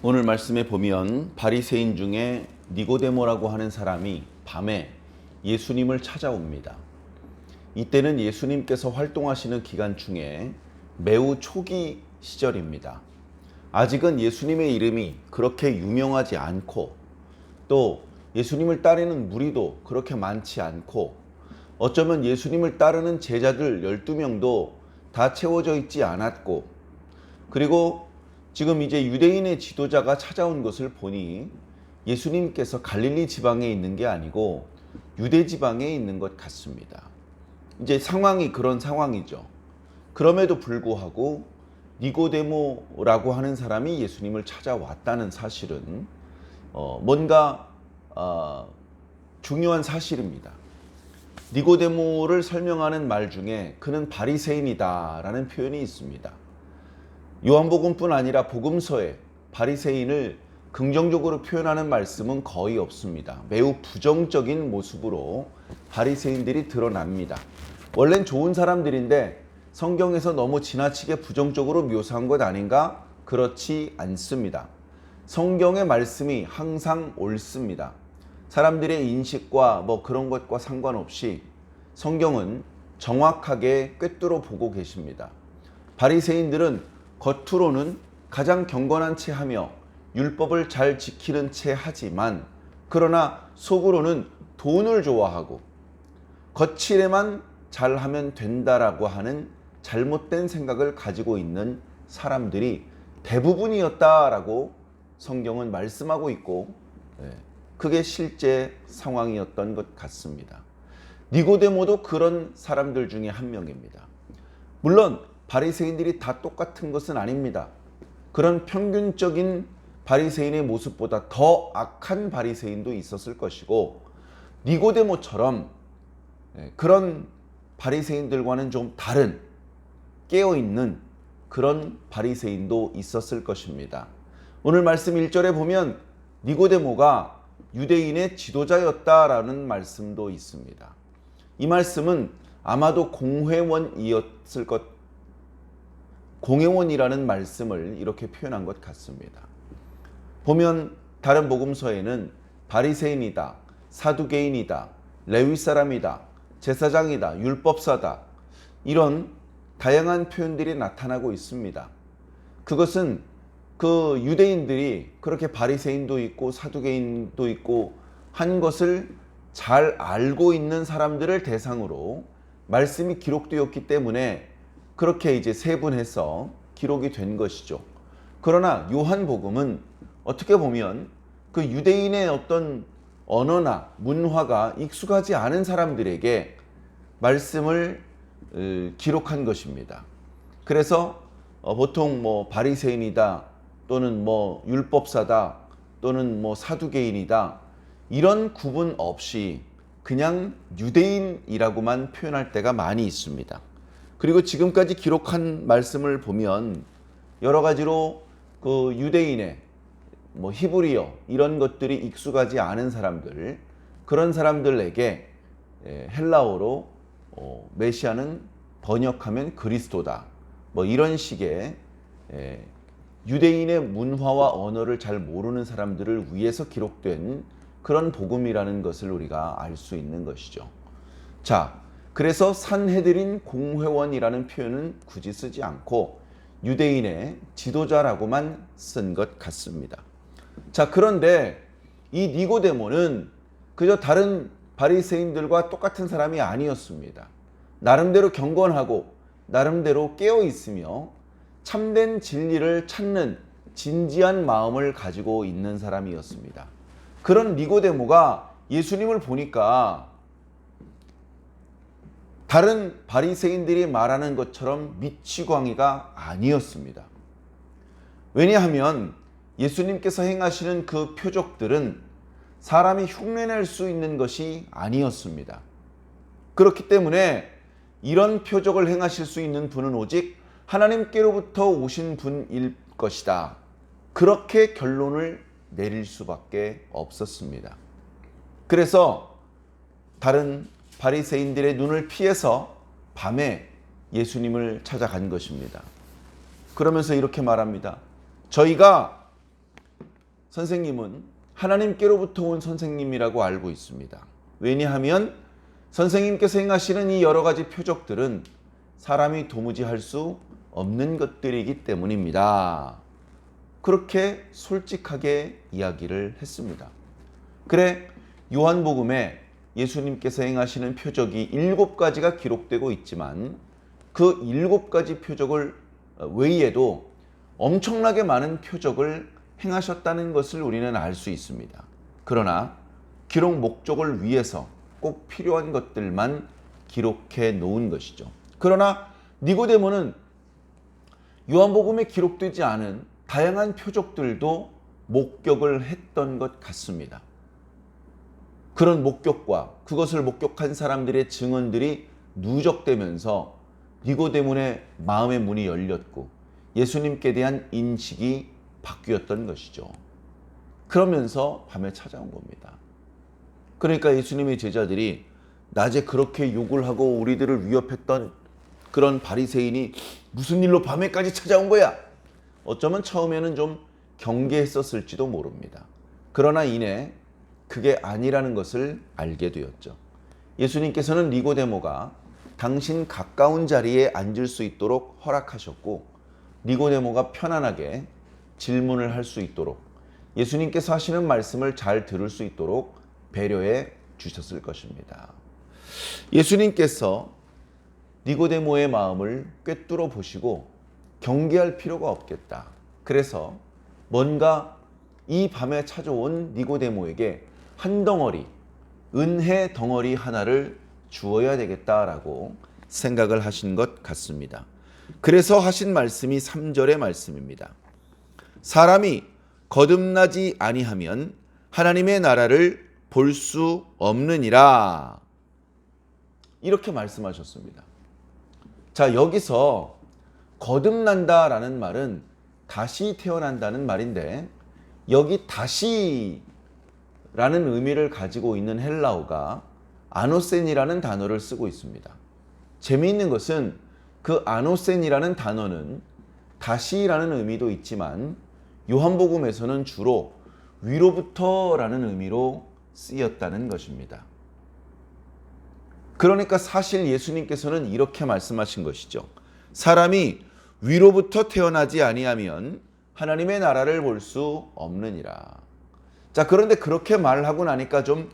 오늘 말씀에 보면 바리새인 중에 니고데모라고 하는 사람이 밤에 예수님을 찾아옵니다. 이때는 예수님께서 활동하시는 기간 중에 매우 초기 시절입니다. 아직은 예수님의 이름이 그렇게 유명하지 않고 또 예수님을 따르는 무리도 그렇게 많지 않고 어쩌면 예수님을 따르는 제자들 12명도 다 채워져 있지 않았고, 그리고 지금 이제 유대인의 지도자가 찾아온 것을 보니 예수님께서 갈릴리 지방에 있는 게 아니고 유대 지방에 있는 것 같습니다. 이제 상황이 그런 상황이죠. 그럼에도 불구하고 니고데모라고 하는 사람이 예수님을 찾아왔다는 사실은 뭔가 중요한 사실입니다. 니고데모를 설명하는 말 중에 그는 바리새인이다라는 표현이 있습니다. 요한복음뿐 아니라 복음서에 바리새인을 긍정적으로 표현하는 말씀은 거의 없습니다. 매우 부정적인 모습으로 바리새인들이 드러납니다. 원래는 좋은 사람들인데 성경에서 너무 지나치게 부정적으로 묘사한 것 아닌가? 그렇지 않습니다. 성경의 말씀이 항상 옳습니다. 사람들의 인식과 그런 것과 상관없이 성경은 정확하게 꿰뚫어 보고 계십니다. 바리새인들은 겉으로는 가장 경건한 채 하며 율법을 잘 지키는 채 하지만, 그러나 속으로는 돈을 좋아하고 거칠에만 잘하면 된다라고 하는 잘못된 생각을 가지고 있는 사람들이 대부분이었다라고 성경은 말씀하고 있고, 그게 실제 상황이었던 것 같습니다. 니고데모도 그런 사람들 중에 한 명입니다. 물론 바리새인들이 다 똑같은 것은 아닙니다. 그런 평균적인 바리새인의 모습보다 더 악한 바리새인도 있었을 것이고, 니고데모처럼 그런 바리새인들과는 좀 다른 깨어있는 그런 바리새인도 있었을 것입니다. 오늘 말씀 1절에 보면 니고데모가 유대인의 지도자였다라는 말씀도 있습니다. 이 말씀은 아마도 공회원이었을 공회원이라는 말씀을 이렇게 표현한 것 같습니다. 보면 다른 복음서에는 바리새인이다, 사두개인이다, 레위 사람이다, 제사장이다, 율법사다, 이런 다양한 표현들이 나타나고 있습니다. 그것은 그 유대인들이 그렇게 바리새인도 있고 사두개인도 있고 한 것을 잘 알고 있는 사람들을 대상으로 말씀이 기록되었기 때문에 그렇게 이제 세분해서 기록이 된 것이죠. 그러나 요한복음은 어떻게 보면 그 유대인의 어떤 언어나 문화가 익숙하지 않은 사람들에게 말씀을 기록한 것입니다. 그래서 보통 바리새인이다, 또는 율법사다, 또는 사두개인이다, 이런 구분 없이 그냥 유대인이라고만 표현할 때가 많이 있습니다. 그리고 지금까지 기록한 말씀을 보면 여러 가지로 그 유대인의 히브리어 이런 것들이 익숙하지 않은 사람들, 그런 사람들에게 헬라어로 메시아는 번역하면 그리스도다, 이런 식의 유대인의 문화와 언어를 잘 모르는 사람들을 위해서 기록된 그런 복음이라는 것을 우리가 알 수 있는 것이죠. 자, 그래서 산헤드린 공회원이라는 표현은 굳이 쓰지 않고 유대인의 지도자라고만 쓴 것 같습니다. 자, 그런데 이 니고데모는 그저 다른 바리새인들과 똑같은 사람이 아니었습니다. 나름대로 경건하고 나름대로 깨어 있으며 참된 진리를 찾는 진지한 마음을 가지고 있는 사람이었습니다. 그런 니고데모가 예수님을 보니까 다른 바리새인들이 말하는 것처럼 미치광이가 아니었습니다. 왜냐하면 예수님께서 행하시는 그 표적들은 사람이 흉내낼 수 있는 것이 아니었습니다. 그렇기 때문에 이런 표적을 행하실 수 있는 분은 오직 하나님께로부터 오신 분일 것이다, 그렇게 결론을 내릴 수밖에 없었습니다. 그래서 다른 바리새인들의 눈을 피해서 밤에 예수님을 찾아간 것입니다. 그러면서 이렇게 말합니다. 저희가 선생님은 하나님께로부터 온 선생님이라고 알고 있습니다. 왜냐하면 선생님께서 행하시는 이 여러 가지 표적들은 사람이 도무지 할 수 없는 것들이기 때문입니다. 그렇게 솔직하게 이야기를 했습니다. 그래, 요한복음에 예수님께서 행하시는 표적이 7가지가 기록되고 있지만 그 7가지 표적을 외에도 엄청나게 많은 표적을 행하셨다는 것을 우리는 알 수 있습니다. 그러나 기록 목적을 위해서 꼭 필요한 것들만 기록해 놓은 것이죠. 그러나 니고데모는 요한복음에 기록되지 않은 다양한 표적들도 목격을 했던 것 같습니다. 그런 목격과 그것을 목격한 사람들의 증언들이 누적되면서 니고데모의 마음의 문이 열렸고 예수님께 대한 인식이 바뀌었던 것이죠. 그러면서 밤에 찾아온 겁니다. 그러니까 예수님의 제자들이 낮에 그렇게 욕을 하고 우리들을 위협했던 그런 바리새인이 무슨 일로 밤에까지 찾아온 거야? 어쩌면 처음에는 좀 경계했었을지도 모릅니다. 그러나 이내 그게 아니라는 것을 알게 되었죠. 예수님께서는 니고데모가 당신 가까운 자리에 앉을 수 있도록 허락하셨고 니고데모가 편안하게 질문을 할 수 있도록 예수님께서 하시는 말씀을 잘 들을 수 있도록 배려해 주셨을 것입니다. 예수님께서 니고데모의 마음을 꿰뚫어 보시고 경계할 필요가 없겠다. 그래서 뭔가 이 밤에 찾아온 니고데모에게 한 덩어리, 은혜 덩어리 하나를 주어야 되겠다라고 생각을 하신 것 같습니다. 그래서 하신 말씀이 3절의 말씀입니다. 사람이 거듭나지 아니하면 하나님의 나라를 볼 수 없느니라. 이렇게 말씀하셨습니다. 자, 여기서 거듭난다라는 말은 다시 태어난다는 말인데 여기 다시라는 의미를 가지고 있는 헬라어가 아노센이라는 단어를 쓰고 있습니다. 재미있는 것은 그 아노센이라는 단어는 다시라는 의미도 있지만 요한복음에서는 주로 위로부터라는 의미로 쓰였다는 것입니다. 그러니까 사실 예수님께서는 이렇게 말씀하신 것이죠. 사람이 위로부터 태어나지 아니하면 하나님의 나라를 볼 수 없느니라. 자, 그런데 그렇게 말하고 나니까 좀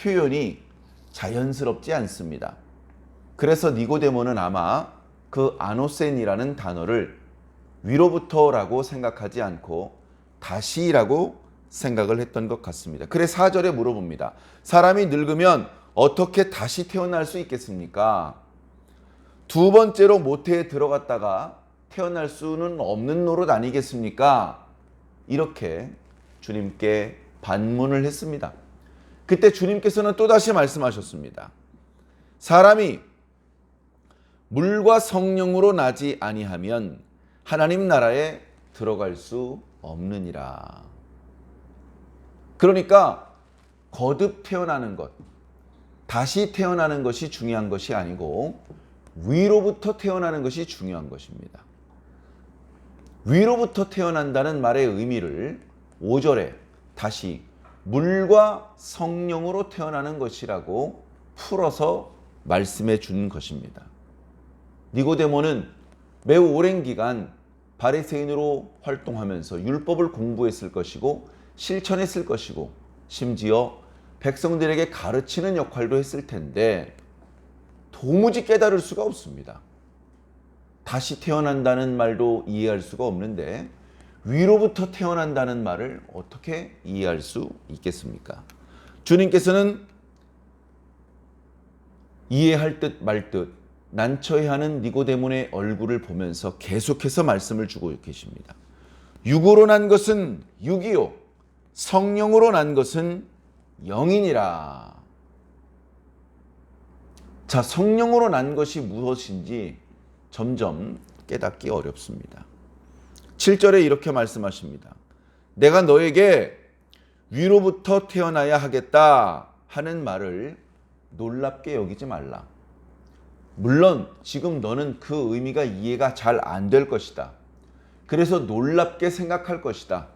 표현이 자연스럽지 않습니다. 그래서 니고데모는 아마 그 아노센이라는 단어를 위로부터라고 생각하지 않고 다시라고 생각을 했던 것 같습니다. 그래 4절에 물어봅니다. 사람이 늙으면 어떻게 다시 태어날 수 있겠습니까? 두 번째로 모태에 들어갔다가 태어날 수는 없는 노릇 아니겠습니까? 이렇게 주님께 반문을 했습니다. 그때 주님께서는 또다시 말씀하셨습니다. 사람이 물과 성령으로 나지 아니하면 하나님 나라에 들어갈 수 없느니라. 그러니까 거듭 태어나는 것, 다시 태어나는 것이 중요한 것이 아니고 위로부터 태어나는 것이 중요한 것입니다. 위로부터 태어난다는 말의 의미를 5절에 다시 물과 성령으로 태어나는 것이라고 풀어서 말씀해 준 것입니다. 니고데모는 매우 오랜 기간 바리새인으로 활동하면서 율법을 공부했을 것이고 실천했을 것이고 심지어 백성들에게 가르치는 역할도 했을 텐데 도무지 깨달을 수가 없습니다. 다시 태어난다는 말도 이해할 수가 없는데 위로부터 태어난다는 말을 어떻게 이해할 수 있겠습니까? 주님께서는 이해할 듯 말 듯 난처해하는 니고데모의 얼굴을 보면서 계속해서 말씀을 주고 계십니다. 육으로 난 것은 육이요 성령으로 난 것은 영이니라. 자, 성령으로 난 것이 무엇인지 점점 깨닫기 어렵습니다. 7절에 이렇게 말씀하십니다. 내가 너에게 위로부터 태어나야 하겠다 하는 말을 놀랍게 여기지 말라. 물론 지금 너는 그 의미가 이해가 잘 안 될 것이다. 그래서 놀랍게 생각할 것이다.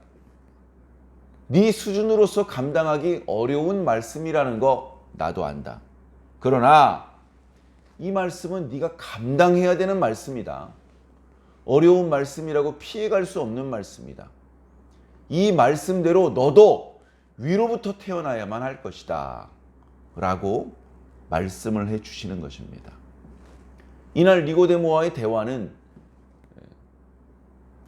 네 수준으로서 감당하기 어려운 말씀이라는 거 나도 안다. 그러나 이 말씀은 네가 감당해야 되는 말씀이다. 어려운 말씀이라고 피해갈 수 없는 말씀이다. 이 말씀대로 너도 위로부터 태어나야만 할 것이다. 라고 말씀을 해주시는 것입니다. 이날 니고데모와의 대화는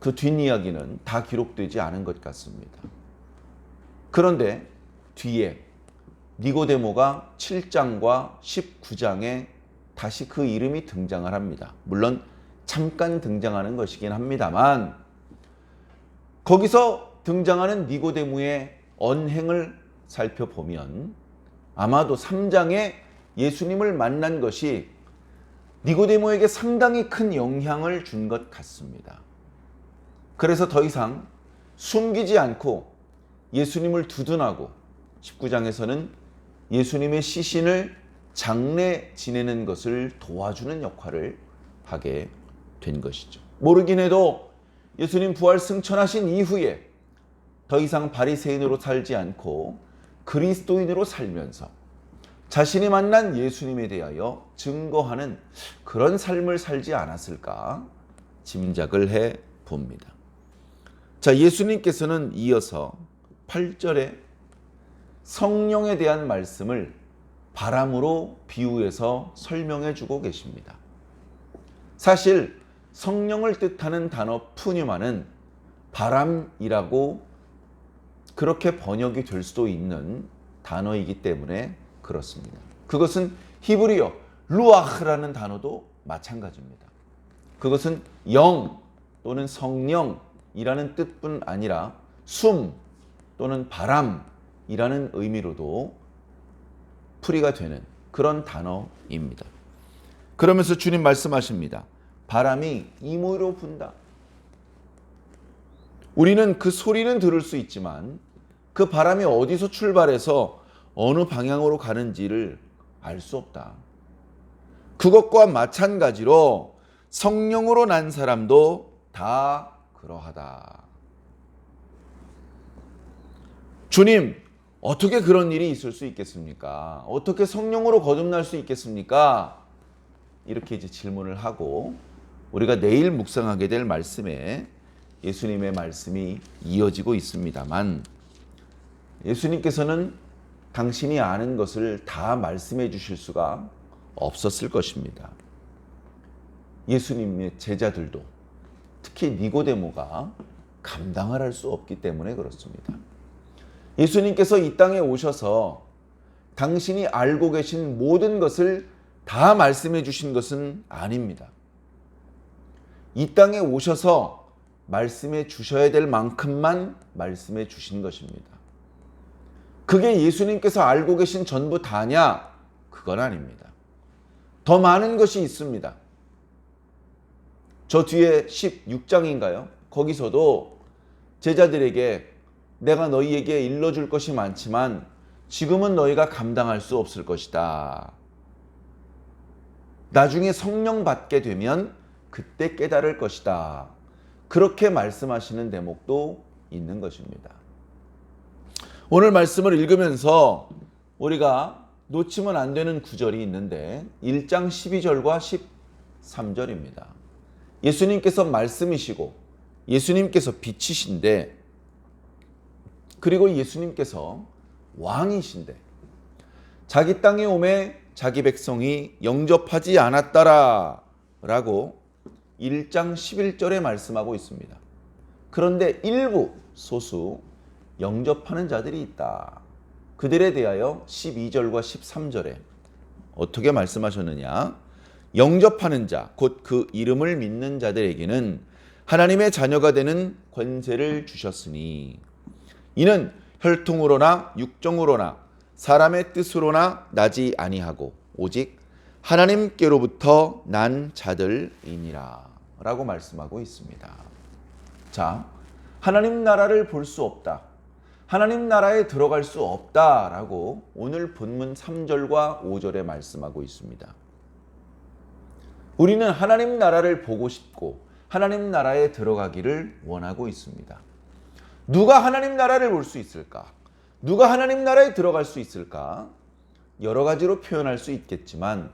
그 뒷이야기는 다 기록되지 않은 것 같습니다. 그런데 뒤에 니고데모가 7장과 19장에 다시 그 이름이 등장을 합니다. 물론 잠깐 등장하는 것이긴 합니다만 거기서 등장하는 니고데모의 언행을 살펴보면 아마도 3장에 예수님을 만난 것이 니고데모에게 상당히 큰 영향을 준 것 같습니다. 그래서 더 이상 숨기지 않고 예수님을 두둔하고 19장에서는 예수님의 시신을 장례 지내는 것을 도와주는 역할을 하게 된 것이죠. 모르긴 해도 예수님 부활 승천하신 이후에 더 이상 바리새인으로 살지 않고 그리스도인으로 살면서 자신이 만난 예수님에 대하여 증거하는 그런 삶을 살지 않았을까 짐작을 해 봅니다. 자, 예수님께서는 이어서 8절에 성령에 대한 말씀을 바람으로 비유해서 설명해 주고 계십니다. 사실 성령을 뜻하는 단어 푸뉴마는 바람이라고 그렇게 번역이 될 수도 있는 단어이기 때문에 그렇습니다. 그것은 히브리어 루아흐라는 단어도 마찬가지입니다. 그것은 영 또는 성령이라는 뜻뿐 아니라 숨 또는 바람이라는 의미로도 풀이가 되는 그런 단어입니다. 그러면서 주님 말씀하십니다. 바람이 이모로 분다. 우리는 그 소리는 들을 수 있지만 그 바람이 어디서 출발해서 어느 방향으로 가는지를 알 수 없다. 그것과 마찬가지로 성령으로 난 사람도 다 그러하다. 주님, 어떻게 그런 일이 있을 수 있겠습니까? 어떻게 성령으로 거듭날 수 있겠습니까? 이렇게 이제 질문을 하고 우리가 내일 묵상하게 될 말씀에 예수님의 말씀이 이어지고 있습니다만 예수님께서는 당신이 아는 것을 다 말씀해 주실 수가 없었을 것입니다. 예수님의 제자들도 특히 니고데모가 감당을 할 수 없기 때문에 그렇습니다. 예수님께서 이 땅에 오셔서 당신이 알고 계신 모든 것을 다 말씀해 주신 것은 아닙니다. 이 땅에 오셔서 말씀해 주셔야 될 만큼만 말씀해 주신 것입니다. 그게 예수님께서 알고 계신 전부 다냐? 그건 아닙니다. 더 많은 것이 있습니다. 저 뒤에 16장인가요? 거기서도 제자들에게 내가 너희에게 일러줄 것이 많지만 지금은 너희가 감당할 수 없을 것이다. 나중에 성령 받게 되면 그때 깨달을 것이다. 그렇게 말씀하시는 대목도 있는 것입니다. 오늘 말씀을 읽으면서 우리가 놓치면 안 되는 구절이 있는데 1장 12절과 13절입니다. 예수님께서 말씀이시고 예수님께서 빛이신데 그리고 예수님께서 왕이신데 자기 땅에 오매 자기 백성이 영접하지 않았다라 라고 1장 11절에 말씀하고 있습니다. 그런데 일부 소수 영접하는 자들이 있다. 그들에 대하여 12절과 13절에 어떻게 말씀하셨느냐? 영접하는 자, 곧 그 이름을 믿는 자들에게는 하나님의 자녀가 되는 권세를 주셨으니 이는 혈통으로나 육정으로나 사람의 뜻으로나 나지 아니하고 오직 하나님께로부터 난 자들이니라 라고 말씀하고 있습니다. 자, 하나님 나라를 볼 수 없다. 하나님 나라에 들어갈 수 없다라고 오늘 본문 3절과 5절에 말씀하고 있습니다. 우리는 하나님 나라를 보고 싶고 하나님 나라에 들어가기를 원하고 있습니다. 누가 하나님 나라를 볼 수 있을까? 누가 하나님 나라에 들어갈 수 있을까? 여러 가지로 표현할 수 있겠지만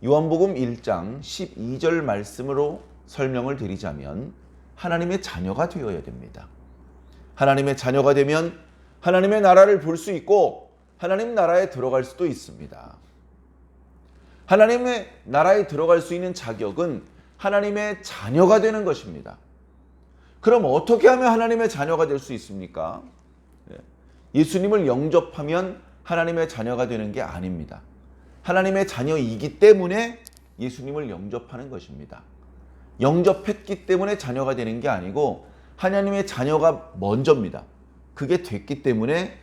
요한복음 1장 12절 말씀으로 설명을 드리자면 하나님의 자녀가 되어야 됩니다. 하나님의 자녀가 되면 하나님의 나라를 볼 수 있고 하나님 나라에 들어갈 수도 있습니다. 하나님의 나라에 들어갈 수 있는 자격은 하나님의 자녀가 되는 것입니다. 그럼 어떻게 하면 하나님의 자녀가 될 수 있습니까? 예수님을 영접하면 하나님의 자녀가 되는 게 아닙니다. 하나님의 자녀이기 때문에 예수님을 영접하는 것입니다. 영접했기 때문에 자녀가 되는 게 아니고 하나님의 자녀가 먼저입니다. 그게 됐기 때문에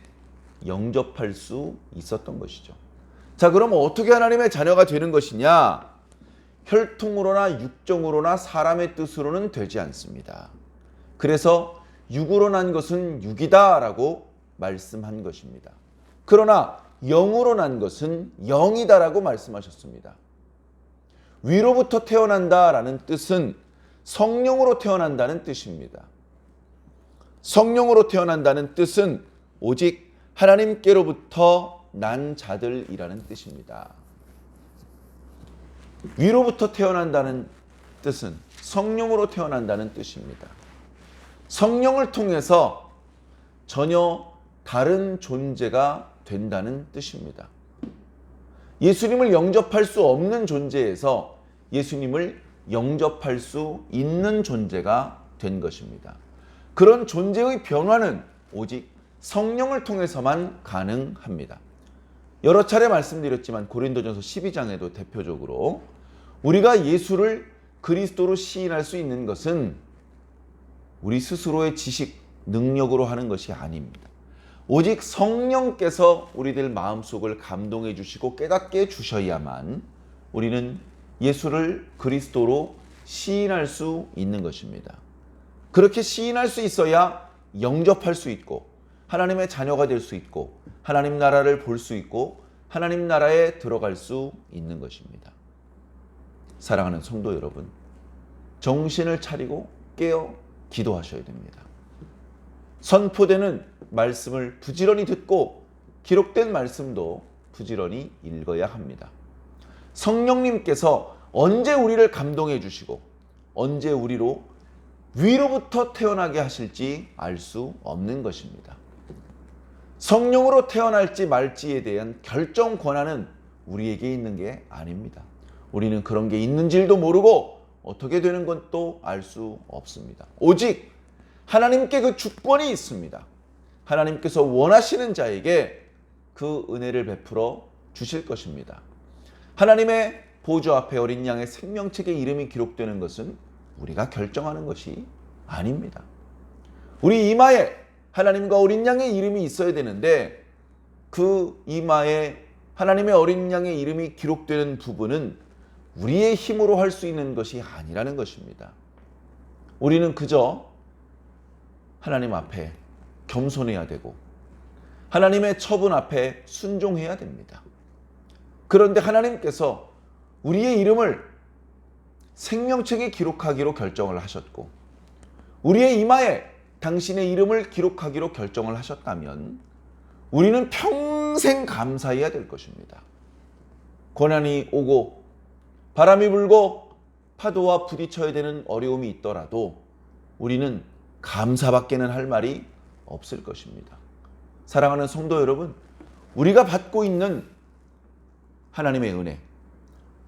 영접할 수 있었던 것이죠. 자, 그럼 어떻게 하나님의 자녀가 되는 것이냐? 혈통으로나 육정으로나 사람의 뜻으로는 되지 않습니다. 그래서 육으로 난 것은 육이다 라고 말씀한 것입니다. 그러나 영으로 난 것은 영이다 라고 말씀하셨습니다. 위로부터 태어난다 라는 뜻은 성령으로 태어난다는 뜻입니다. 성령으로 태어난다는 뜻은 오직 하나님께로부터 난 자들이라는 뜻입니다. 위로부터 태어난다는 뜻은 성령으로 태어난다는 뜻입니다. 성령을 통해서 전혀 다른 존재가 된다는 뜻입니다. 예수님을 영접할 수 없는 존재에서 예수님을 영접할 수 있는 존재가 된 것입니다. 그런 존재의 변화는 오직 성령을 통해서만 가능합니다. 여러 차례 말씀드렸지만 고린도전서 12장에도 대표적으로 우리가 예수를 그리스도로 시인할 수 있는 것은 우리 스스로의 지식, 능력으로 하는 것이 아닙니다. 오직 성령께서 우리들 마음속을 감동해 주시고 깨닫게 해주셔야만 우리는 예수를 그리스도로 시인할 수 있는 것입니다. 그렇게 시인할 수 있어야 영접할 수 있고 하나님의 자녀가 될 수 있고 하나님 나라를 볼 수 있고 하나님 나라에 들어갈 수 있는 것입니다. 사랑하는 성도 여러분, 정신을 차리고 깨어 기도하셔야 됩니다. 선포되는 말씀을 부지런히 듣고 기록된 말씀도 부지런히 읽어야 합니다. 성령님께서 언제 우리를 감동해 주시고 언제 우리로 위로부터 태어나게 하실지 알 수 없는 것입니다. 성령으로 태어날지 말지에 대한 결정 권한은 우리에게 있는 게 아닙니다. 우리는 그런 게 있는 줄도 모르고 어떻게 되는 것도 알 수 없습니다. 오직 하나님께 그 주권이 있습니다. 하나님께서 원하시는 자에게 그 은혜를 베풀어 주실 것입니다. 하나님의 보좌 앞에 어린 양의 생명책에 이름이 기록되는 것은 우리가 결정하는 것이 아닙니다. 우리 이마에 하나님과 어린 양의 이름이 있어야 되는데 그 이마에 하나님의 어린 양의 이름이 기록되는 부분은 우리의 힘으로 할 수 있는 것이 아니라는 것입니다. 우리는 그저 하나님 앞에 겸손해야 되고 하나님의 처분 앞에 순종해야 됩니다. 그런데 하나님께서 우리의 이름을 생명책에 기록하기로 결정을 하셨고 우리의 이마에 당신의 이름을 기록하기로 결정을 하셨다면 우리는 평생 감사해야 될 것입니다. 고난이 오고 바람이 불고 파도와 부딪혀야 되는 어려움이 있더라도 우리는 감사밖에는 할 말이 없을 것입니다. 사랑하는 성도 여러분, 우리가 받고 있는 하나님의 은혜,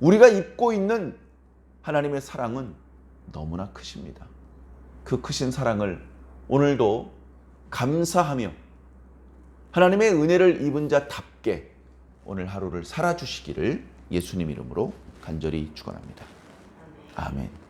우리가 입고 있는 하나님의 사랑은 너무나 크십니다. 그 크신 사랑을 오늘도 감사하며 하나님의 은혜를 입은 자답게 오늘 하루를 살아주시기를 예수님 이름으로 간절히 축원합니다. 아멘.